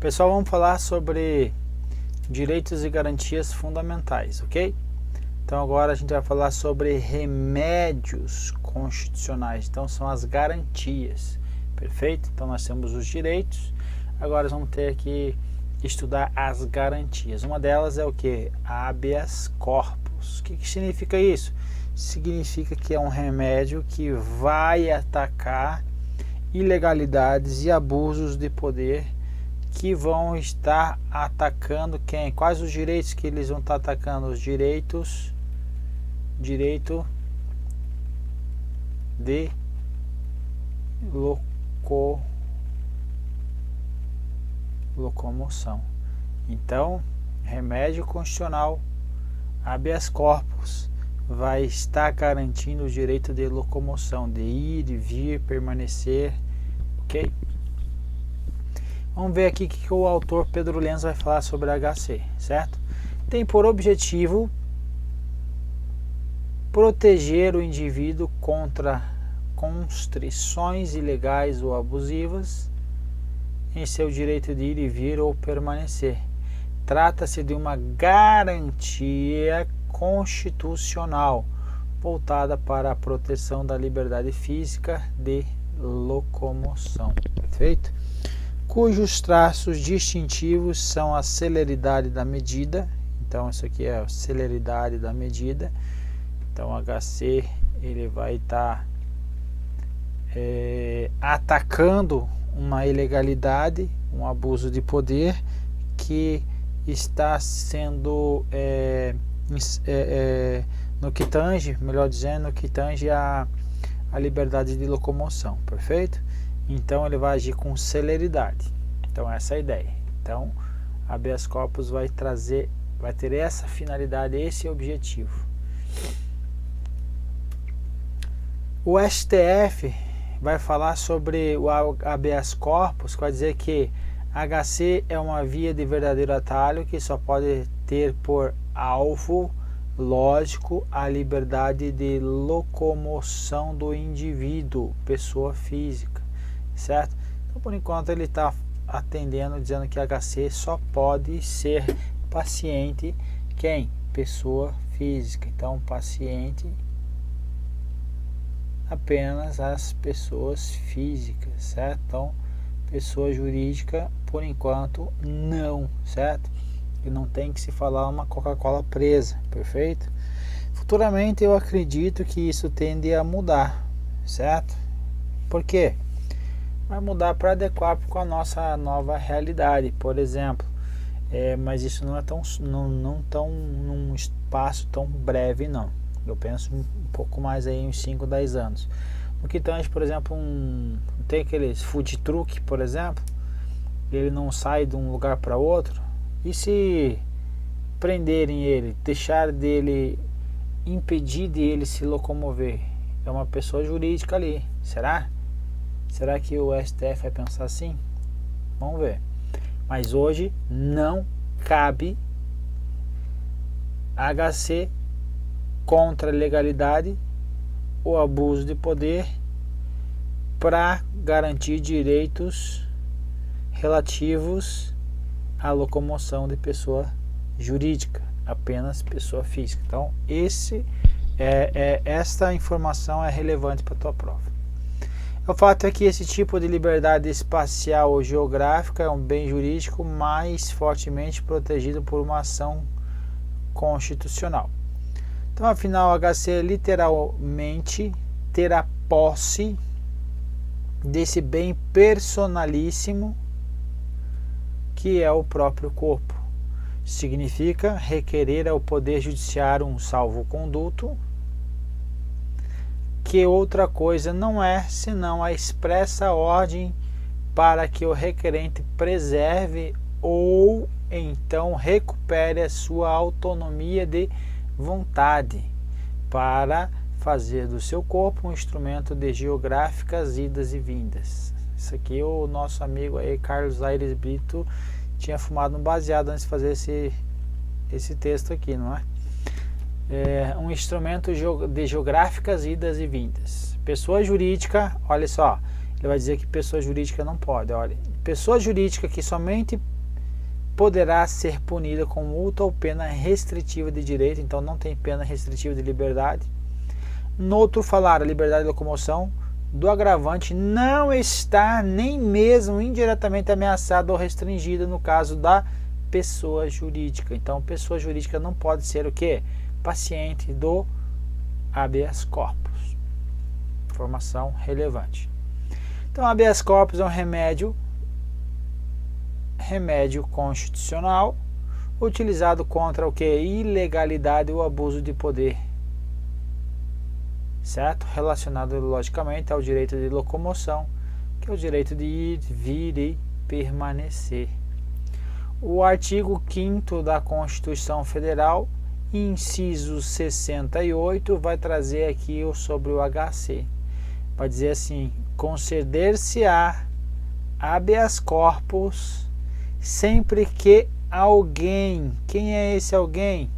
Pessoal, vamos falar sobre direitos e garantias fundamentais, ok? Então agora a gente vai falar sobre remédios constitucionais. Então são as garantias, perfeito? Então nós temos os direitos, agora vamos ter que estudar as garantias. Uma delas é o que? Habeas corpus. O que significa isso? Significa que é um remédio que vai atacar ilegalidades e abusos de poder que vão estar atacando quem? Quais os direitos que eles vão estar atacando? Os direito de locomoção. Então, remédio constitucional, habeas corpus, vai estar garantindo o direito de locomoção, de ir e vir, permanecer, ok? Vamos ver aqui o que o autor Pedro Lenz vai falar sobre HC, certo? Tem por objetivo proteger o indivíduo contra constrições ilegais ou abusivas em seu direito de ir e vir ou permanecer. Trata-se de uma garantia constitucional voltada para a proteção da liberdade física de locomoção, perfeito? Cujos traços distintivos são a celeridade da medida. Então isso aqui é a celeridade da medida. Então HC ele vai estar atacando uma ilegalidade, um abuso de poder que está sendo no que tange, melhor dizendo, no que tange a liberdade de locomoção, perfeito? Então ele vai agir com celeridade. Então essa é a ideia. Então habeas corpus vai ter essa finalidade, esse objetivo. O STF vai falar sobre o habeas corpus, que vai dizer que HC é uma via de verdadeiro atalho que só pode ter por alvo lógico a liberdade de locomoção do indivíduo, pessoa física, certo? Então por enquanto ele está atendendo, dizendo que HC só pode ser paciente, quem? Pessoa física. Então paciente apenas as pessoas físicas, certo? Então pessoa jurídica por enquanto não, certo? E não tem que se falar uma Coca-Cola presa, perfeito? Futuramente eu acredito que isso tende a mudar, certo? Por quê? Vai mudar para adequar com a nossa nova realidade, por exemplo. Mas isso não é tão num espaço tão breve, não. Eu penso um pouco mais aí, uns 5, 10 anos. No que tange, por exemplo, tem aqueles food truck, por exemplo, ele não sai de um lugar para outro. E se prenderem ele, deixar dele, impedir dele se locomover? É uma pessoa jurídica ali, será? Será que o STF vai pensar assim? Vamos ver. Mas hoje não cabe HC contra a legalidade ou abuso de poder para garantir direitos relativos à locomoção de pessoa jurídica, apenas pessoa física. Então esta informação é relevante para a tua prova. O fato é que esse tipo de liberdade espacial ou geográfica é um bem jurídico mais fortemente protegido por uma ação constitucional. Então, afinal, HC literalmente terá posse desse bem personalíssimo que é o próprio corpo. Significa requerer ao Poder Judiciário um salvo-conduto, que outra coisa não é senão a expressa ordem para que o requerente preserve ou então recupere a sua autonomia de vontade para fazer do seu corpo um instrumento de geográficas idas e vindas. Isso aqui o nosso amigo aí, Carlos Aires Brito, tinha fumado um baseado antes de fazer esse texto aqui, não é? Um instrumento de geográficas idas e vindas. Pessoa jurídica, olha só, ele vai dizer que pessoa jurídica não pode, olha, pessoa jurídica que somente poderá ser punida com multa ou pena restritiva de direito, então não tem pena restritiva de liberdade. No outro falar, a liberdade de locomoção do agravante não está nem mesmo indiretamente ameaçada ou restringida no caso da pessoa jurídica. Então, pessoa jurídica não pode ser o quê? Paciente do habeas corpus. Informação relevante. Então, habeas corpus é um remédio constitucional utilizado contra o que? Ilegalidade ou abuso de poder, certo? Relacionado logicamente ao direito de locomoção, que é o direito de ir, vir e permanecer. O artigo 5º da Constituição Federal, inciso 68, vai trazer aqui sobre o HC. Vai dizer assim: conceder-se-á habeas corpus sempre que alguém, quem é esse alguém?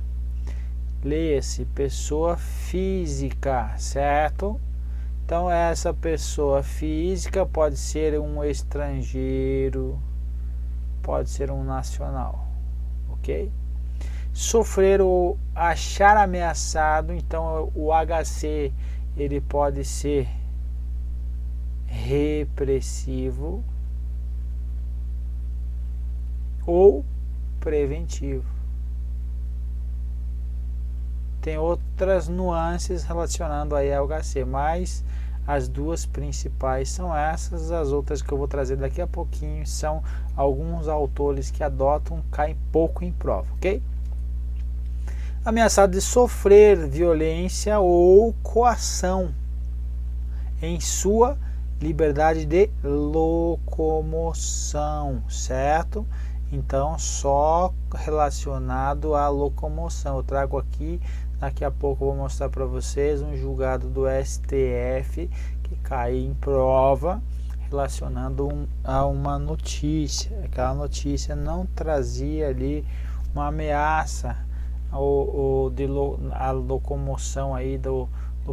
Leia-se, pessoa física, certo? Então essa pessoa física pode ser um estrangeiro, pode ser um nacional, ok? Sofrer ou achar ameaçado, então o HC ele pode ser repressivo ou preventivo. Tem outras nuances relacionando aí ao HC, mas as duas principais são essas. As outras que eu vou trazer daqui a pouquinho são alguns autores que adotam, caem pouco em prova, ok? Ameaçado de sofrer violência ou coação em sua liberdade de locomoção, certo? Então, só relacionado à locomoção. Eu trago aqui, daqui a pouco eu vou mostrar para vocês um julgado do STF que caiu em prova relacionando a uma notícia. Aquela notícia não trazia ali uma ameaça à locomoção aí do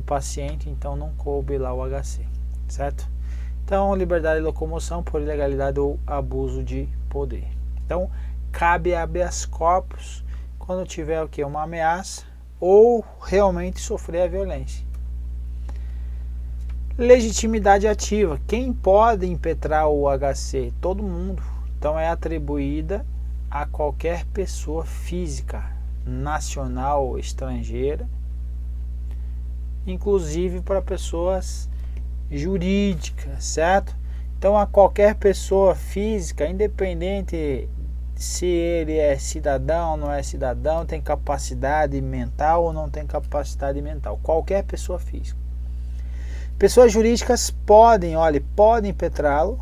paciente, então não coube lá o HC, certo? Então, liberdade de locomoção por ilegalidade ou abuso de poder. Então, cabe habeas corpus quando tiver o que? Uma ameaça ou realmente sofrer a violência. Legitimidade ativa. Quem pode impetrar o HC? Todo mundo. Então, é atribuída a qualquer pessoa física, nacional ou estrangeira, inclusive para pessoas jurídicas, certo? Então, a qualquer pessoa física, independente se ele é cidadão ou não é cidadão, tem capacidade mental ou não tem capacidade mental, qualquer pessoa física. Pessoas jurídicas podem impetrá-lo,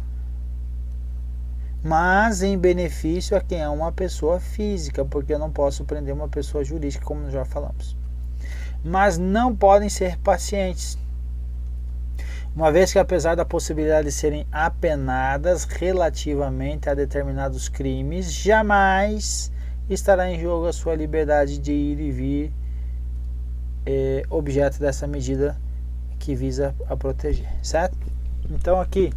mas em benefício a quem é uma pessoa física, porque eu não posso prender uma pessoa jurídica, como já falamos. Mas não podem ser pacientes, uma vez que, apesar da possibilidade de serem apenadas relativamente a determinados crimes, jamais estará em jogo a sua liberdade de ir e vir, objeto dessa medida que visa a proteger, certo? Então aqui,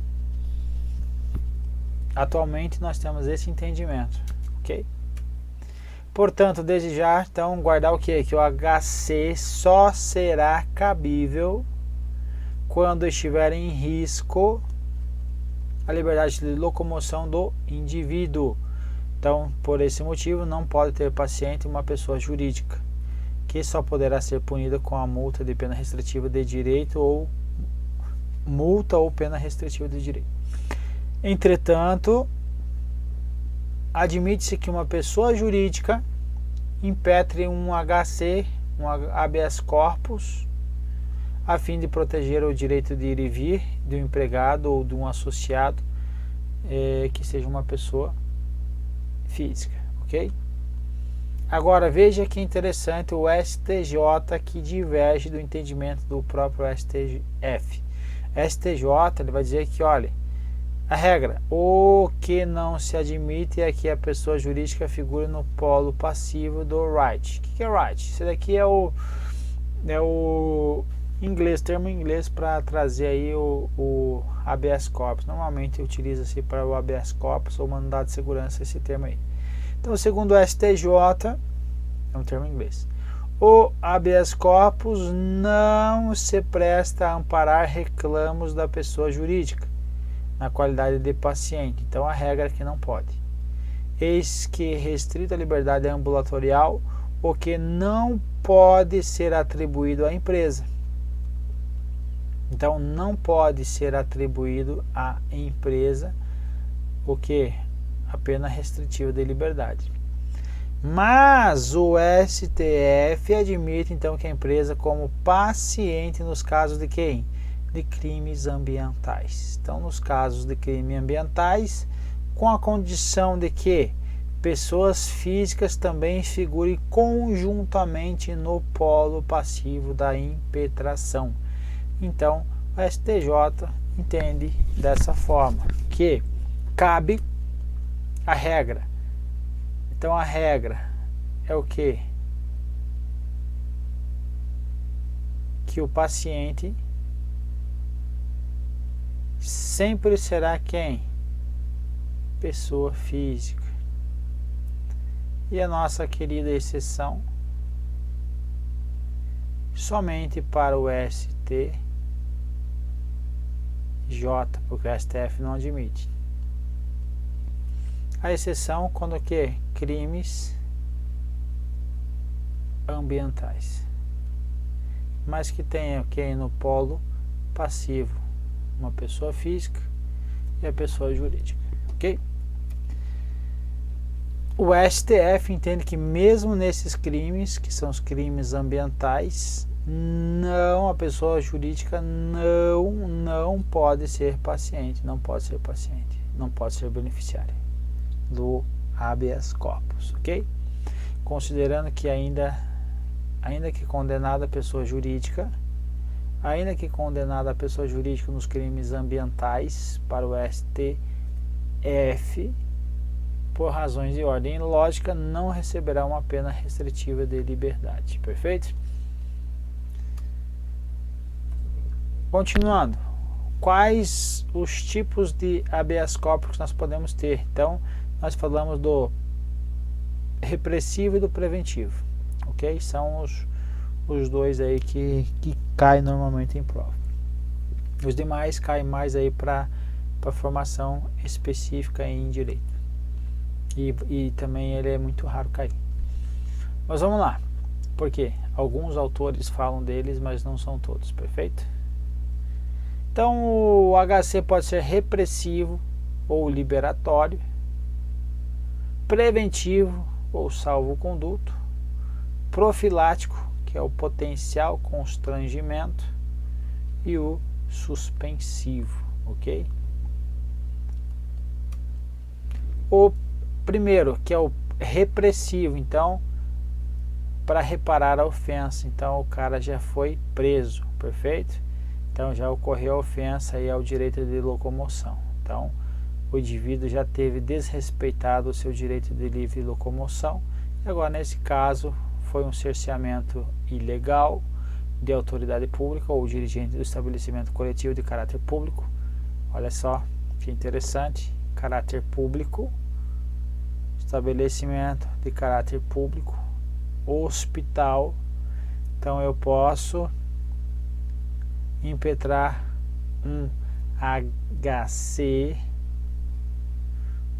atualmente nós temos esse entendimento, ok? Portanto, desde já, então, guardar o quê? Que o HC só será cabível quando estiver em risco a liberdade de locomoção do indivíduo. Então, por esse motivo, não pode ter paciente uma pessoa jurídica, que só poderá ser punida com a multa de pena restritiva de direito ou multa ou pena restritiva de direito. Entretanto, admite-se que uma pessoa jurídica impetre um HC, um habeas corpus, a fim de proteger o direito de ir e vir de um empregado ou de um associado que seja uma pessoa física, ok? Agora veja que interessante o STJ que diverge do entendimento do próprio STF. STJ ele vai dizer que, olha, a regra, o que não se admite é que a pessoa jurídica figure no polo passivo do right. O que é right? Isso daqui é o inglês, termo em inglês para trazer aí o habeas corpus. Normalmente utiliza-se para o habeas corpus ou mandado de segurança esse termo aí. Então, segundo o STJ, é um termo em inglês, o habeas corpus não se presta a amparar reclamos da pessoa jurídica na qualidade de paciente. Então, a regra é que não pode. Eis que restrita a liberdade ambulatorial, o que não pode ser atribuído à empresa. Então, não pode ser atribuído à empresa o que? A pena restritiva de liberdade. Mas o STF admite, então, que a empresa como paciente nos casos de quem? De crimes ambientais. Então, nos casos de crimes ambientais, com a condição de que pessoas físicas também figurem conjuntamente no polo passivo da impetração. Então, o STJ entende dessa forma, que cabe a regra. Então, a regra é o quê? Que o paciente sempre será quem? Pessoa física. E a nossa querida exceção, somente para o STJ, porque o STF não admite. A exceção quando o quê? Crimes ambientais. Mas que tenha quem no polo passivo? Uma pessoa física e a pessoa jurídica. Ok? O STF entende que mesmo nesses crimes, que são os crimes ambientais, não, a pessoa jurídica não pode ser paciente, não pode ser beneficiária do habeas corpus, ok? Considerando que ainda que condenada a pessoa jurídica, nos crimes ambientais para o STF, por razões de ordem lógica, não receberá uma pena restritiva de liberdade. Perfeito? Continuando, quais os tipos de habeas corpus que nós podemos ter? Então, nós falamos do repressivo e do preventivo, ok? São os dois aí que caem normalmente em prova. Os demais caem mais aí para formação específica em direito. E também ele é muito raro cair. Mas vamos lá, porque alguns autores falam deles, mas não são todos, perfeito? Então, o HC pode ser repressivo ou liberatório, preventivo ou salvo-conduto, profilático, que é o potencial constrangimento, e o suspensivo, ok? O primeiro, que é o repressivo, então, para reparar a ofensa, então o cara já foi preso, perfeito? Então já ocorreu a ofensa aí ao direito de locomoção. Então o indivíduo já teve desrespeitado o seu direito de livre locomoção. E agora nesse caso foi um cerceamento ilegal de autoridade pública ou dirigente do estabelecimento coletivo de caráter público. Olha só que interessante, caráter público, estabelecimento de caráter público, hospital. Então eu posso impetrar um HC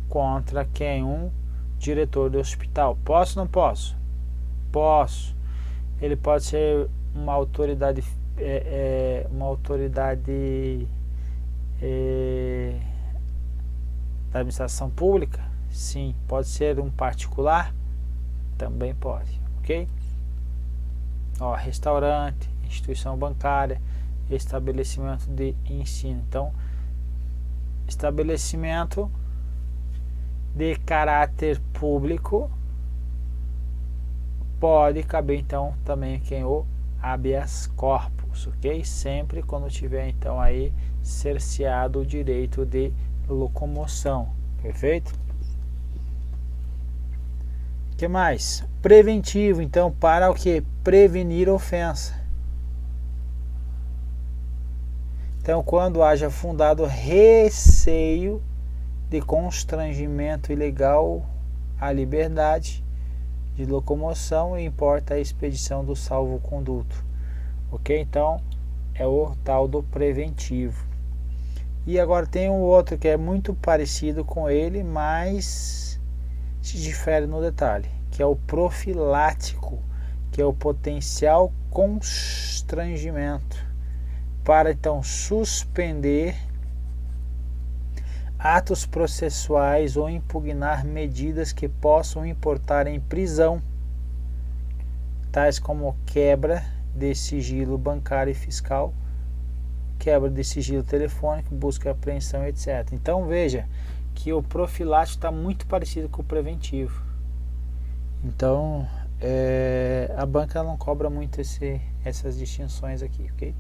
contra quem? Um diretor do hospital. Posso ou não posso? Posso. Ele pode ser uma autoridade da administração pública? Sim. Pode ser um particular? Também pode, ok? Ó, restaurante, instituição bancária, estabelecimento de ensino. Então, estabelecimento de caráter público pode caber então também quem? O habeas corpus, ok? Sempre quando tiver então aí cerceado o direito de locomoção, perfeito? O que mais? Preventivo, então, para o que? Prevenir ofensa. Então, quando haja fundado receio de constrangimento ilegal a liberdade de locomoção e importa a expedição do salvo-conduto. Ok? Então, é o tal do preventivo. E agora tem um outro que é muito parecido com ele, mas se difere no detalhe, que é o profilático, que é o potencial constrangimento, para então suspender atos processuais ou impugnar medidas que possam importar em prisão, tais como quebra de sigilo bancário e fiscal, quebra de sigilo telefônico, busca e apreensão, etc. Então veja que o profilático está muito parecido com o preventivo. Então a banca não cobra muito essas distinções aqui, ok?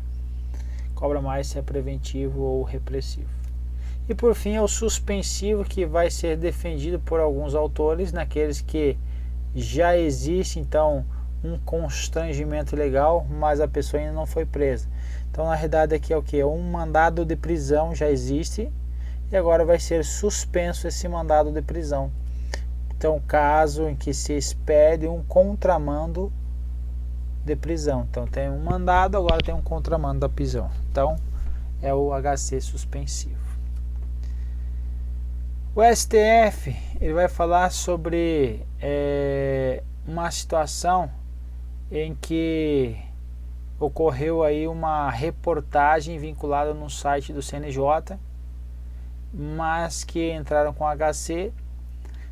Cobra mais se é preventivo ou repressivo. E por fim é o suspensivo, que vai ser defendido por alguns autores naqueles que já existe então um constrangimento legal, mas a pessoa ainda não foi presa. Então na realidade aqui é o que? Um mandado de prisão já existe e agora vai ser suspenso esse mandado de prisão. Então caso em que se expede um contramando de prisão. Então tem um mandado, agora tem um contramando da prisão. Então é o HC suspensivo. O STF ele vai falar sobre uma situação em que ocorreu aí uma reportagem vinculada no site do CNJ, mas que entraram com HC,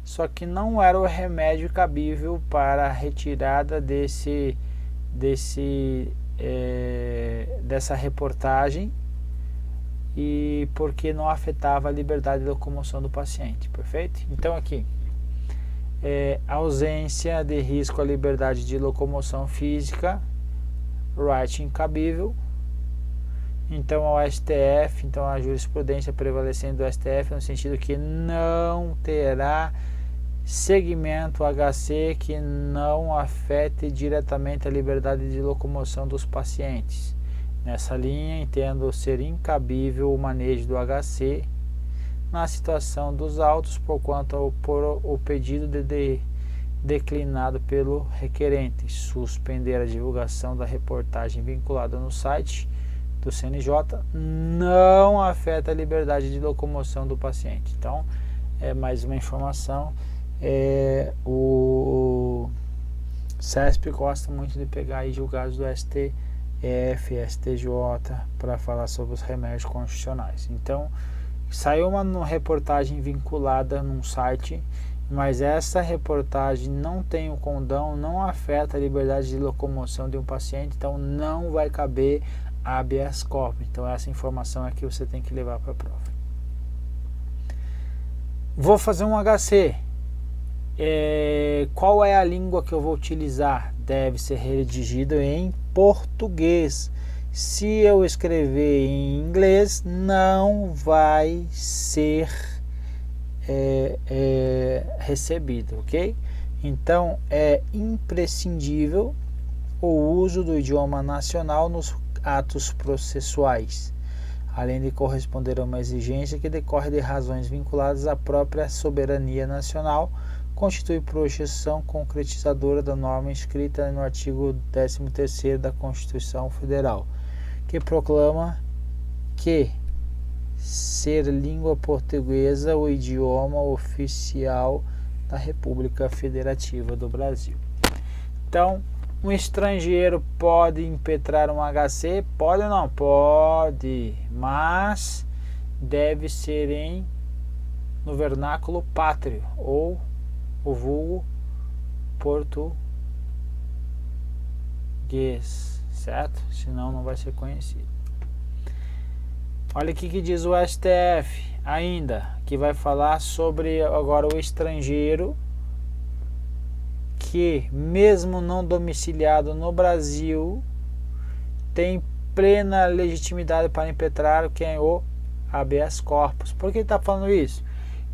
só que não era o remédio cabível para a retirada dessa reportagem, e porque não afetava a liberdade de locomoção do paciente, perfeito? Então aqui, ausência de risco à liberdade de locomoção física, right incabível. Então ao STF, então a jurisprudência prevalecendo do STF no sentido que não terá segmento HC que não afete diretamente a liberdade de locomoção dos pacientes. Nessa linha, entendo ser incabível o manejo do HC na situação dos autos, porquanto por o pedido declinado pelo requerente, suspender a divulgação da reportagem vinculada no site do CNJ não afeta a liberdade de locomoção do paciente. Então, mais uma informação, o CESP gosta muito de pegar aí julgados do STF, STJ para falar sobre os remédios constitucionais. Então, saiu uma reportagem vinculada num site, mas essa reportagem não tem o condão, não afeta a liberdade de locomoção de um paciente, então não vai caber habeas corpus. Então essa informação aqui você tem que levar para a prova. Vou fazer um HC. Qual é a língua que eu vou utilizar? Deve ser redigido em português. Se eu escrever em inglês, não vai ser recebido, ok? Então é imprescindível o uso do idioma nacional nos atos processuais, além de corresponder a uma exigência que decorre de razões vinculadas à própria soberania nacional, constitui projeção concretizadora da norma inscrita no artigo 13º da Constituição Federal, que proclama que ser língua portuguesa o idioma oficial da República Federativa do Brasil. Então, um estrangeiro pode impetrar um HC? Pode ou não? Pode, mas deve ser no vernáculo pátrio, ou o vulgo português, certo? Senão não vai ser conhecido. Olha aqui que diz o STF ainda, que vai falar sobre agora o estrangeiro que, mesmo não domiciliado no Brasil, tem plena legitimidade para impetrar o habeas corpus. Por que está falando isso?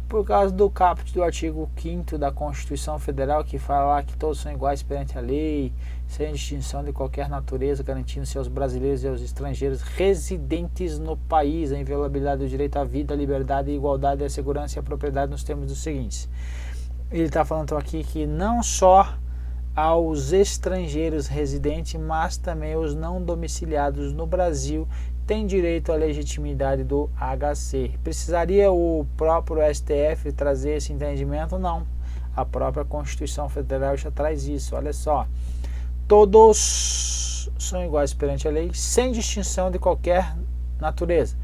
Por causa do caput do artigo 5º da Constituição Federal, que fala que todos são iguais perante a lei, sem distinção de qualquer natureza, garantindo-se aos brasileiros e aos estrangeiros residentes no país a inviolabilidade do direito à vida, à liberdade, à igualdade, à segurança e à propriedade nos termos dos seguintes. ele está falando aqui que não só aos estrangeiros residentes, mas também os não domiciliados no Brasil têm direito à legitimidade do HC. Precisaria o próprio STF trazer esse entendimento? Não. A própria Constituição Federal já traz isso. Olha só. Todos são iguais perante a lei, sem distinção de qualquer natureza.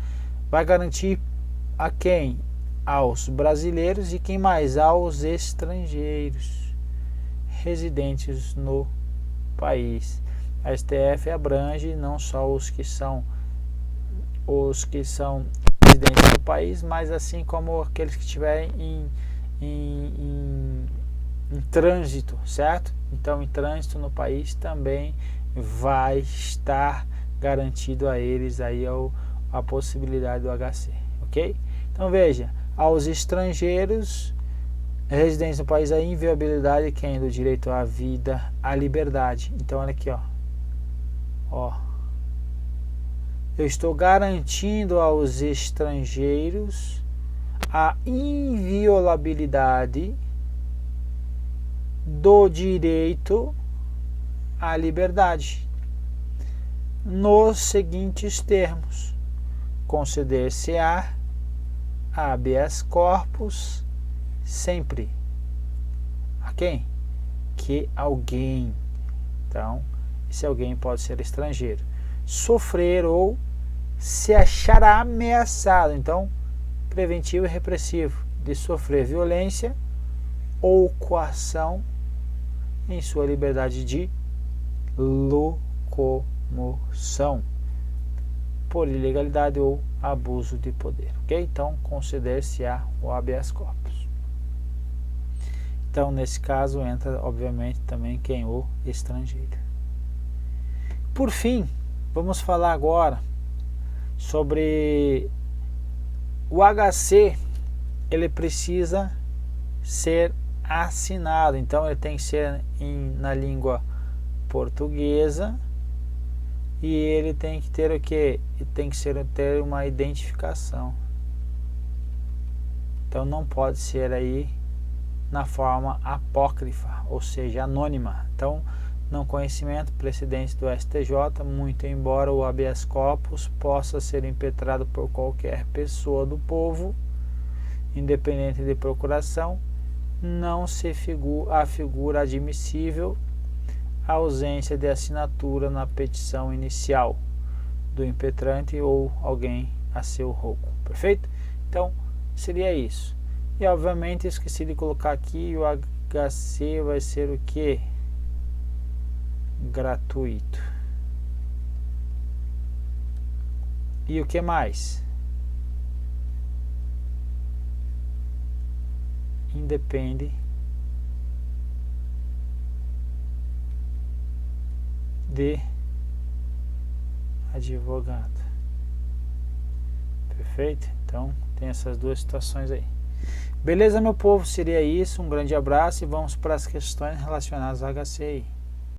Vai garantir a quem? Aos brasileiros e quem mais? Aos estrangeiros residentes no país. A STF abrange não só os que são residentes do país, mas assim como aqueles que estiverem em trânsito, certo? Então, em trânsito no país também vai estar garantido a eles aí a possibilidade do HC, ok? Então, veja, aos estrangeiros residentes no país, a inviolabilidade quem? Do direito à vida, à liberdade. Então, olha aqui, ó. Eu estou garantindo aos estrangeiros a inviolabilidade do direito à liberdade, nos seguintes termos: conceder-se-á habeas corpus sempre a quem? Que alguém. Então, esse alguém pode ser estrangeiro. Sofrer ou se achar ameaçado. Então, preventivo e repressivo, de sofrer violência ou coação em sua liberdade de locomoção por ilegalidade ou abuso de poder, ok? Então, conceder-se-á o habeas corpus. Então, nesse caso, entra, obviamente, também quem? O estrangeiro. Por fim, vamos falar agora sobre o HC. Ele precisa ser assinado, então ele tem que ser na língua portuguesa e ele tem que ter o que? Tem que ter uma identificação. Então não pode ser aí na forma apócrifa, ou seja, anônima. Então, não conhecimento precedente do STJ, muito embora o habeas corpus possa ser impetrado por qualquer pessoa do povo, independente de procuração, não se afigura admissível a ausência de assinatura na petição inicial do impetrante ou alguém a seu rogo. Perfeito? Então, seria isso. E, obviamente, esqueci de colocar aqui, o HC vai ser o quê? Gratuito. E o que mais? Independe de advogado. Perfeito? Então, tem essas duas situações aí. Beleza, meu povo? Seria isso. Um grande abraço e vamos para as questões relacionadas ao HC aí.